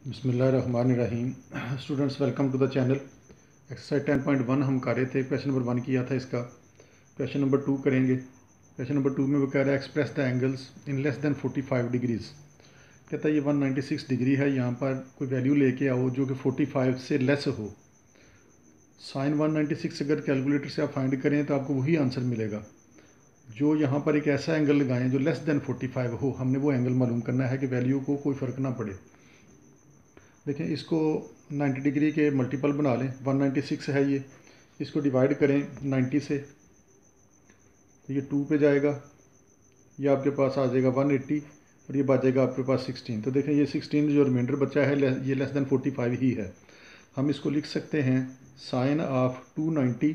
बिस्मिल्लाहिर्रहमानिर्रहीम। Students, welcome to the channel. Exercise 10.1 हम कर रहे थे। क्वेश्चन नंबर 1 किया था इसका। क्वेश्चन नंबर 2 करेंगे। क्वेश्चन नंबर 2 में वो कह रहा है express the angles in less than 45 degrees. कहता है ये 196 डिग्री है, यहाँ पर कोई वैल्यू लेके आओ जो कि 45 से लेस हो। साइन 196 अगर कैलकुलेटर से आप फाइंड करें तो आपको वही आंसर मिलेगा। जो यहाँ पर एक ऐसा एंगल लगाएं जो लेस दैन 45 हो, हमने वो एंगल मालूम करना है कि वैल्यू को कोई फ़र्क ना पड़े। देखें, इसको 90 डिग्री के मल्टीपल बना लें। 196 है ये, इसको डिवाइड करें 90 से तो ये 2 पे जाएगा, ये आपके पास आ जाएगा 180 और ये बचेगा आपके पास 16। तो देखें ये 16 जो रिमाइंडर बचा है ये लेस दैन 45 ही है। हम इसको लिख सकते हैं sine of 290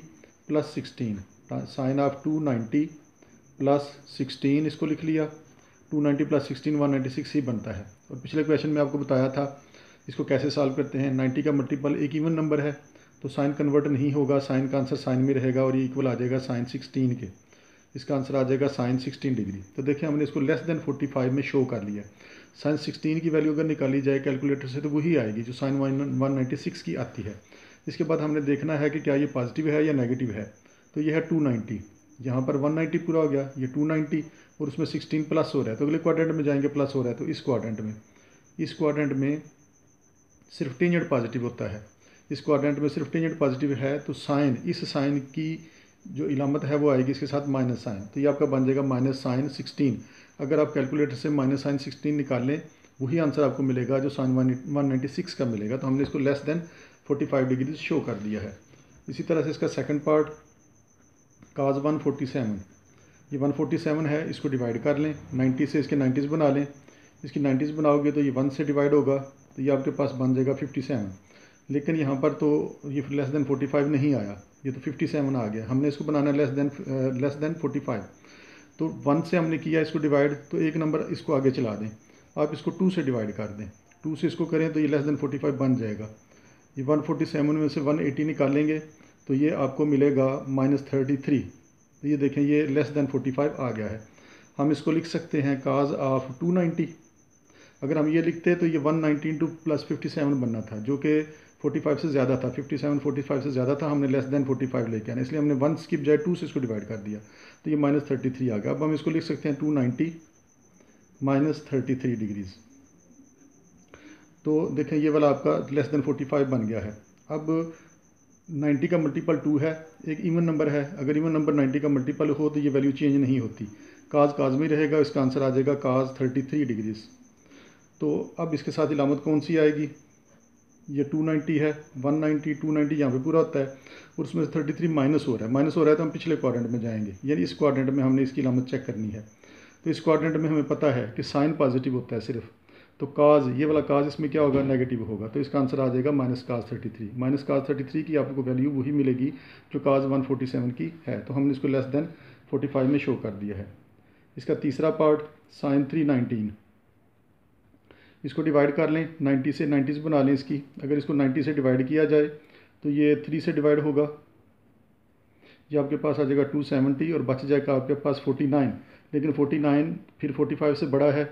plus 16। Sine of 290 plus 16 इसको लिख लिया। 290 प्लस 16 196 ही बनता है। और पिछले क्वेश्चन में आपको बताया था इसको कैसे सॉल्व करते हैं। 90 का मल्टीपल एक इवन नंबर है तो साइन कन्वर्ट नहीं होगा, साइन का आंसर साइन में रहेगा और ये इक्वल आ जाएगा साइन 16 के। इसका आंसर आ जाएगा साइन 16 डिग्री। तो देखिए हमने इसको लेस दैन 45 में शो कर लिया। साइन 16 की वैल्यू अगर निकाली जाए कैलकुलेटर से तो वही आएगी जो साइन 196 की आती है। इसके बाद हमने देखना है कि क्या ये पॉजिटिव है या नेगेटिव है। तो ये है 290, यहाँ पर 190 पूरा हो गया, ये 290 और उसमें 16 प्लस हो रहा है तो अगले क्वाड्रेंट में जाएंगे प्लस हो रहा है। तो इस क्वाड्रेंट में सिर्फ टेंजेंट पॉजिटिव होता है। इस क्वाड्रेंट में सिर्फ टेंजेंट पॉजिटिव है तो साइन, इस साइन की जो इलामत है वो आएगी इसके साथ माइनस साइन। तो ये आपका बन जाएगा माइनस साइन 16। अगर आप कैलकुलेटर से माइनस साइन 16 निकाल लें वही आंसर आपको मिलेगा जो साइन 196 का मिलेगा। तो हमने इसको लेस दैन 45 डिग्री शो कर दिया है। इसी तरह से इसका सेकंड पार्ट काज 147, ये 147 है, इसको डिवाइड कर लें 90 से, इसके 90s बना लें। इसकी 90s बनाओगे तो ये 1 से डिवाइड होगा तो ये आपके पास बन जाएगा 57। लेकिन यहाँ पर तो ये लेस दैन 45 नहीं आया, ये तो 57 आ गया। हमने इसको बनाना है लेस दैन 45। तो 1 से हमने किया इसको डिवाइड तो एक नंबर इसको आगे चला दें। आप इसको 2 से डिवाइड कर दें, 2 से इसको करें तो ये लेस दैन 45 बन जाएगा। ये 147 में से 180 निकालेंगे तो ये आपको मिलेगा -33। तो ये देखें ये लेस दैन 45 आ गया है। हम इसको लिख सकते हैं काज ऑफ 290। अगर हम ये लिखते तो ये 190 इंटू प्लस 57 बनना था जो कि 45 से ज़्यादा था। 57 45 से ज़्यादा था, हमने लेस दैन 45 लेके आना, इसलिए हमने 1 की बजाय 2 से इसको डिवाइड कर दिया तो ये -33 आ गया। अब हम इसको लिख सकते हैं 290 -33 डिग्रीज़। तो देखें ये वाला आपका लेस दैन 45 बन गया है। अब 90 का मल्टीपल 2 है, एक इवन नंबर है। अगर इवन नंबर 90 का मल्टीपल हो तो ये वैल्यू चेंज नहीं होती, काज में रहेगा। इसका आंसर आ जाएगा काज 33 डिग्रीज़। तो अब इसके साथ इलामत कौन सी आएगी, ये 290 है, 190 290 यहाँ पे पूरा होता है और उसमें से 33 माइनस हो रहा है तो हम पिछले क्वाड्रेंट में जाएंगे, यानी इस क्वाड्रेंट में हमने इसकी इलामत चेक करनी है। तो इस क्वाड्रेंट में हमें पता है कि साइन पॉजिटिव होता है सिर्फ, तो काज, ये वाला काज इसमें क्या होगा, नेगेटिव होगा। तो इसका आंसर आ जाएगा माइनस काज 33। माइनस काज 33 की आपको वैल्यू वही मिलेगी जो काज 147 की है। तो हमने इसको लेस दैन 45 में शो कर दिया है। इसका तीसरा पार्ट साइन 319, इसको डिवाइड कर लें 90 से, 90s बना लें इसकी। अगर इसको 90 से डिवाइड किया जाए तो ये 3 से डिवाइड होगा, ये आपके पास आ जाएगा 270 और बच जाएगा आपके पास 49। लेकिन 49 फिर 45 से बड़ा है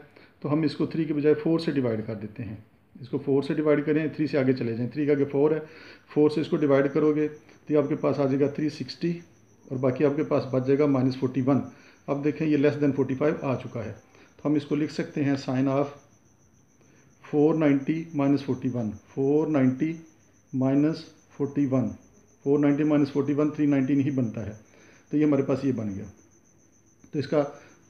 तो हम इसको 3 के बजाय 4 से डिवाइड कर देते हैं। इसको 4 से डिवाइड करें, 3 से आगे चले जाएँ, 3 का आगे 4 है, 4 से इसको डिवाइड करोगे तो ये आपके पास आ जाएगा 360 और बाकी आपके पास बच जाएगा -41। अब देखें ये लेस दैन 45 आ चुका है तो हम इसको लिख सकते हैं साइन ऑफ 490 -41, 490 -41, 490 -41 319 ही बनता है। तो ये हमारे पास ये बन गया। तो इसका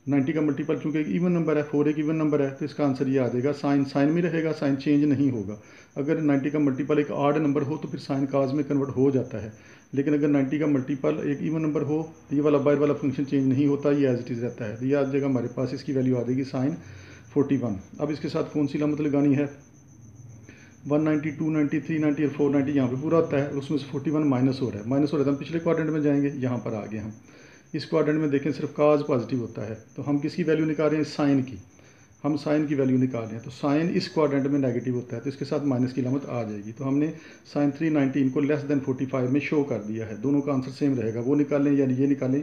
90 का मल्टीपल चूँकि एक इवन नंबर है, 4 एक इवन नंबर है तो इसका आंसर ये आ जाएगा। साइन में रहेगा, साइन चेंज नहीं होगा। अगर 90 का मल्टीपल एक आड नंबर हो तो फिर साइन काज में कन्वर्ट हो जाता है, लेकिन अगर 90 का मल्टीपल एक इवन नंबर हो तो ये वाला बाहर वाला फंक्शन चेंज नहीं होता, ये एज इट इज़ रहता है। तो ये आ जाएगा हमारे पास, इसकी वैल्यू आ जाएगी साइन 41। अब इसके साथ कौन सी इलामत लगानी है, 190 290 390 और 490 यहाँ पे पूरा होता है, उसमें से 41 माइनस हो रहा है तो हम पिछले क्वाड्रेंट में जाएंगे, यहाँ पर आ गए हम। इस क्वाड्रेंट में देखें सिर्फ काज पॉजिटिव होता है तो हम किसकी वैल्यू निकाल रहे हैं, साइन की। हम साइन की वैल्यू निकाल रहे हैं तो साइन इस क्वाड्रेंट में नेगेटिव होता है तो इसके साथ माइनस की इलामत आ जाएगी। तो हमने साइन 319 को लेस दैन 45 में शो कर दिया है। दोनों का आंसर सेम रहेगा, वो निकालें या ये निकालें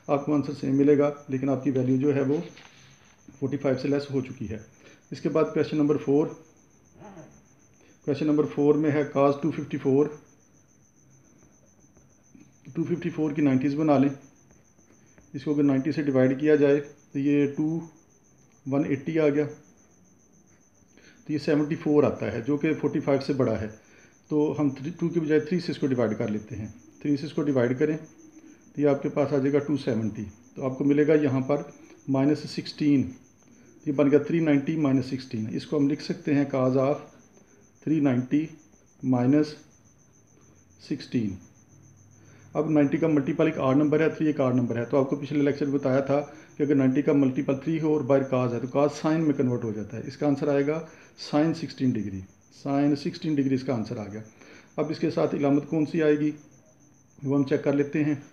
आपको आंसर सेम मिलेगा, लेकिन आपकी वैल्यू जो है वो 45 से लेस हो चुकी है। इसके बाद क्वेश्चन नंबर 4, क्वेश्चन नंबर 4 में है cos 254 की 90s बना लें। इसको अगर 90 से डिवाइड किया जाए तो ये 180 आ गया, तो ये 74 आता है जो कि 45 से बड़ा है। तो हम 2 के बजाय 3 से इसको डिवाइड कर लेते हैं। 3 से इसको डिवाइड करें तो ये आपके पास आ जाएगा 270। तो आपको मिलेगा यहाँ पर -16, ये बन गया 390 -16। इसको हम लिख सकते हैं cos ऑफ 390 -16। अब 90 का मल्टीपल एक आड नंबर है, 3 एक आड नंबर है। तो आपको पिछले लेक्चर में बताया था कि अगर 90 का मल्टीपल 3 हो और बाहर cos है तो cos साइन में कन्वर्ट हो जाता है। इसका आंसर आएगा sin 16 डिग्री। sin 16 डिग्री इसका आंसर आ गया। अब इसके साथ इलामत कौन सी आएगी वो हम चेक कर लेते हैं।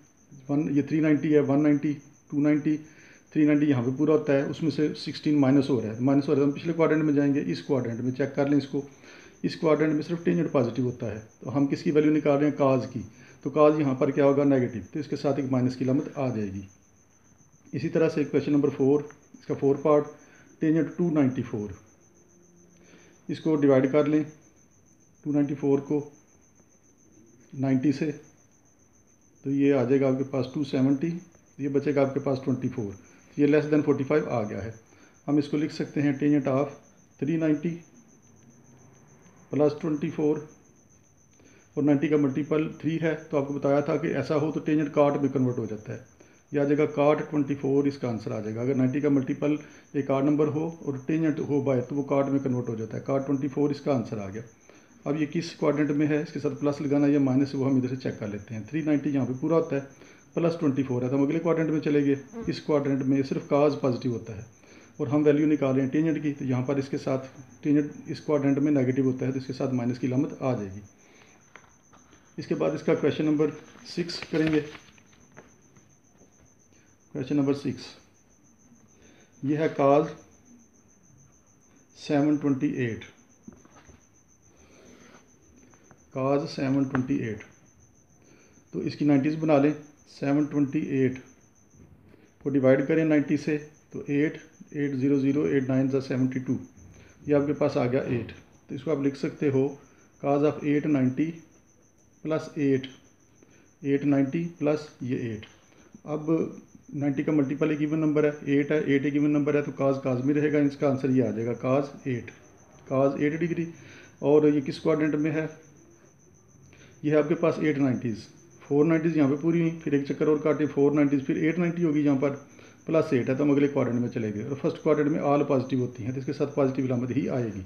ये 390 है, 190, 290, 390 यहाँ पे पूरा होता है, उसमें से 16 माइनस हो रहा है। हम पिछले क्वाड्रेंट में जाएंगे, इस क्वाड्रेंट में चेक कर लें इसको। इस क्वाड्रेंट में सिर्फ टेंजेंट पॉजिटिव होता है, तो हम किसकी वैल्यू निकाल रहे हैं, cos की। तो cos यहाँ पर क्या होगा, नेगेटिव, तो इसके साथ एक माइनस की इलामत आ जाएगी। इसी तरह से क्वेश्चन नंबर 4, इसका 4 पार्ट, टेंजेंट 294, इसको डिवाइड कर लें 294 को 90 से, तो ये आ जाएगा आपके पास 270, ये बचेगा आपके पास 24, ये लेस देन 45 आ गया है। हम इसको लिख सकते हैं टेंजेंट ऑफ 390 प्लस 24, और 90 का मल्टीपल 3 है, तो आपको बताया था कि ऐसा हो तो टेंजेंट काट में कन्वर्ट हो जाता है। यह आ जाएगा काट 24, इसका आंसर आ जाएगा। अगर 90 का मल्टीपल एक आड नंबर हो और टेंजेंट हो बाय तो वो काट में कन्वर्ट हो जाता है। काट 24 इसका आंसर आ गया। अब ये किस क्वाड्रेंट में है, इसके साथ प्लस लगाना या माइनस, वो हम इधर से चेक कर लेते हैं। 390 यहाँ पे पूरा होता है, प्लस 24 है, तो हम अगले क्वाड्रेंट में चले गए। इस क्वाड्रेंट में सिर्फ cos पॉजिटिव होता है और हम वैल्यू निकाल रहे हैं टेंजेंट की, तो यहाँ पर इसके साथ टेंजेंट इस क्वाड्रेंट में नेगेटिव होता है, तो इसके साथ माइनस की इलामत आ जाएगी। इसके बाद इसका क्वेश्चन नंबर 6 करेंगे। क्वेश्चन नंबर 6 ये है cos 728, cos 728, तो इसकी 90s बना लें। 728 को डिवाइड करें 90 से, तो 8 8 0 0 8 9 72, ये आपके पास आ गया 8। तो इसको आप लिख सकते हो cos ऑफ 890 प्लस 890 प्लस ये 8। अब 90 का मल्टीपल एक इवन नंबर है, 8 है, 8 एक इवन नंबर है, तो cos में रहेगा। इसका आंसर ये आ जाएगा cos 8 डिग्री। और ये किस क्वाड्रेंट में है, ये है आपके पास 890s, 490s यहाँ पे पूरी हुई, फिर एक चक्कर और काटे 490s, फिर 890 होगी यहाँ पर, प्लस 8 है, तो हम अगले क्वाड्रेंट में चले गए। और फर्स्ट क्वाड्रेंट में ऑल पॉजिटिव होती हैं, तो इसके साथ पॉजिटिव इलामत ही आएगी।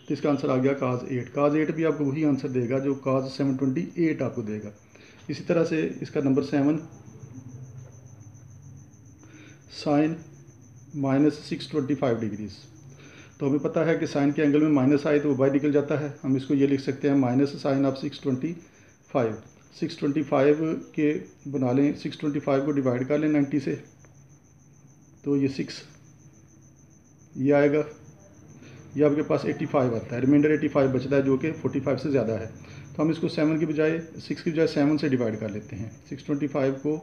तो इसका आंसर आ गया cos 8। cos 8 भी आपको वही आंसर देगा जो cos 728 आपको देगा। इसी तरह से इसका नंबर 7 sin -625 डिग्रीज। तो हमें पता है कि साइन के एंगल में माइनस आए तो वो बाहर निकल जाता है। हम इसको ये लिख सकते हैं माइनस साइन ऑफ 625। 625 के बना लें, 625 को डिवाइड कर लें 90 से, तो ये 6 ये आएगा, ये आपके पास 85 आता है। रिमाइंडर 85 बचता है जो कि 45 से ज़्यादा है। तो हम इसको 7 की बजाय 6 की बजाय 7 से डिवाइड कर लेते हैं। 625 को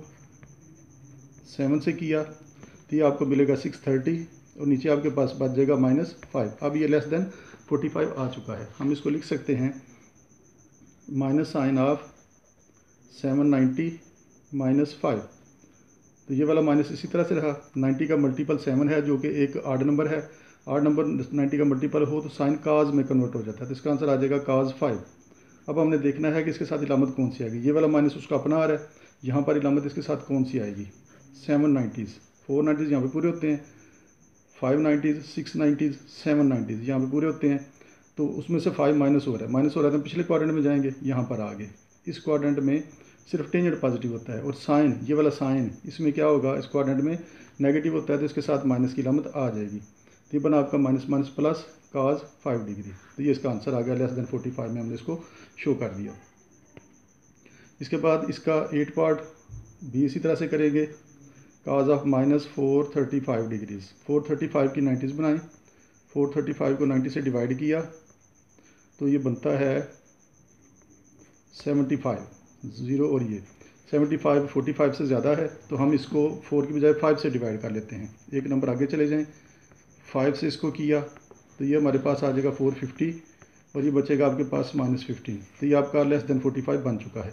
7 से किया तो ये आपको मिलेगा 630, और नीचे आपके पास बच जाएगा -5। अब ये लेस देन 45 आ चुका है। हम इसको लिख सकते हैं माइनस साइन ऑफ 790 -5। तो ये वाला माइनस इसी तरह से रहा। 90 का मल्टीपल 7 है जो कि एक आड नंबर है। आड नंबर 90 का मल्टीपल हो तो साइन cos में कन्वर्ट हो जाता है, तो इसका आंसर आ जाएगा cos 5। अब हमने देखना है कि इसके साथ इलामत कौन सी आएगी। ये वाला माइनस उसका अपना आ रहा है, यहाँ पर इलामत इसके साथ कौन सी आएगी, 790s, 490s यहाँ पे पूरे होते हैं, 590s, 690s, 790s यहाँ पे पूरे होते हैं। तो उसमें से 5 माइनस हो रहा है, तो हम पिछले क्वाड्रेंट में जाएंगे, यहाँ पर आगे इस क्वाड्रेंट में सिर्फ टेंजेंट पॉजिटिव होता है, और साइन, ये वाला साइन इसमें क्या होगा, इस क्वाड्रेंट में नेगेटिव होता है, तो इसके साथ माइनस की इलामत आ जाएगी। तो ये बना आपका minus minus plus cos 5 degree. तो ये इसका आंसर आ गया, लेस देन 45 में हमने इसको शो कर दिया। इसके बाद इसका 8 पार्ट भी इसी तरह से करेंगे। cos ऑफ -435 डिग्रीज, 435 की 90s बनाएं। 435 को 90 से डिवाइड किया तो ये बनता है 75, 0 और ये 75 45 से ज़्यादा है, तो हम इसको 4 की बजाय 5 से डिवाइड कर लेते हैं। एक नंबर आगे चले जाएं, 5 से इसको किया तो ये हमारे पास आ जाएगा 450 और ये बचेगा आपके पास -15। तो ये आपका लेस देन 45 बन चुका है।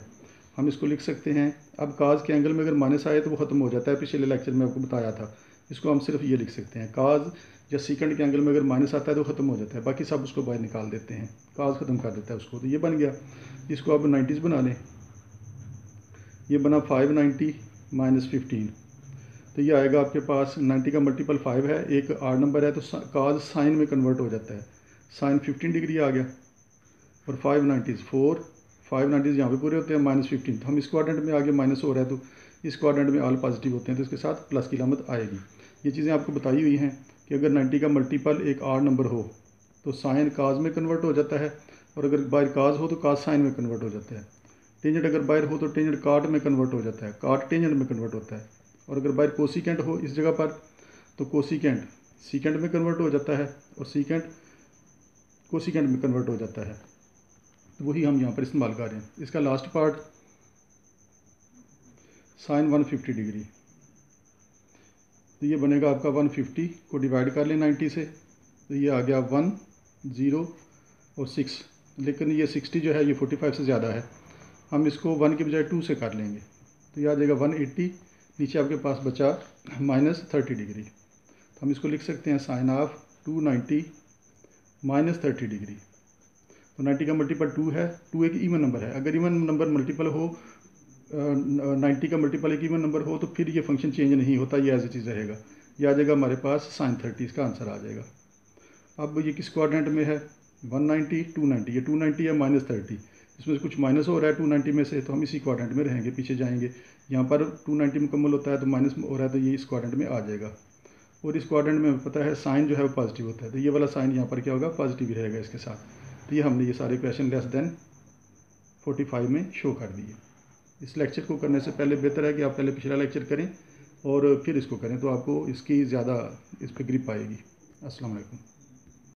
हम इसको लिख सकते हैं। अब काज के एंगल में अगर माइनस आए तो वो ख़त्म हो जाता है, पिछले लेक्चर में आपको बताया था। इसको हम सिर्फ ये लिख सकते हैं, काज या सीकेंड के एंगल में अगर माइनस आता है तो ख़त्म हो जाता है, बाकी सब उसको बाहर निकाल देते हैं, काज ख़त्म कर देता है उसको। तो ये बन गया। इसको आप 90s बना लें। ये बना 590 -15। तो ये आएगा आपके पास 90 का मल्टीपल 5 है, एक आड नंबर है, तो काज साइन में कन्वर्ट हो जाता है। साइन 15 डिग्री आ गया और 590 4, 590 यहाँ पे पूरे होते हैं -15। तो हम इस क्वाड्रेंट में आगे माइनस हो रहा है, तो इस क्वाड्रेंट में ऑल पॉजिटिव होते हैं, तो इसके साथ प्लस की लामत आएगी। ये चीज़ें आपको बताई हुई हैं कि अगर 90 का मल्टीपल एक आड नंबर हो तो साइन काज में कन्वर्ट हो जाता है, और अगर बाहर काज हो तो काज साइन में कन्वर्ट हो जाता है। टेंजेंट अगर बाहर हो तो टेंजेंट काट में कन्वर्ट हो जाता है, काट टेंजेंट में कन्वर्ट होता है। और अगर बाहर कोसिकेंट हो इस जगह पर तो कोसिकेंट सीकेंट में कन्वर्ट हो जाता है, और सीकेंट कोसिकेंट में कन्वर्ट हो जाता है। तो वही हम यहाँ पर इस्तेमाल कर रहे हैं। इसका लास्ट पार्ट साइन 150 डिग्री। तो ये बनेगा आपका 150 को डिवाइड कर लें 90 से, तो ये आ गया 1 0 और 6। लेकिन ये 60 जो है ये 45 से ज़्यादा है, हम इसको 1 के बजाय 2 से कर लेंगे। तो ये आ जाएगा 180। नीचे आपके पास बचा -30 डिग्री। तो हम इसको लिख सकते हैं साइन ऑफ 290 -30 डिग्री। तो 90 का मल्टीपल 2 है, 2 एक इवन नंबर है। अगर इवन नंबर मल्टीपल हो 90 का मल्टीपल एक इवन नंबर हो तो फिर ये फंक्शन चेंज नहीं होता, ये एज ए चीज़ रहेगा। ये आ जाएगा हमारे पास साइन 30, इसका आंसर आ जाएगा। अब ये किस क्वाड्रेंट में है? 190 290, ये 290 है -30, इसमें से कुछ माइनस हो रहा है 290 में से, तो हम इसी क्वाड्रेंट में रहेंगे, पीछे जाएंगे। यहाँ पर 290 मुकम्मल होता है तो माइनस हो रहा है, तो ये इस क्वाड्रेंट में आ जाएगा। और इस क्वाड्रेंट में पता है साइन जो है वो पॉजिटिव होता है, तो ये वाला साइन यहाँ पर क्या होगा? पॉजिटिव ही रहेगा इसके साथ। तो ये हमने ये सारे क्वेश्चन लेस देन 45 में शो कर दिए। इस लेक्चर को करने से पहले बेहतर है कि आप पहले पिछला लेक्चर करें और फिर इसको करें, तो आपको इसकी ज़्यादा इस पर ग्रिप आएगी। अस्सलाम वालेकुम।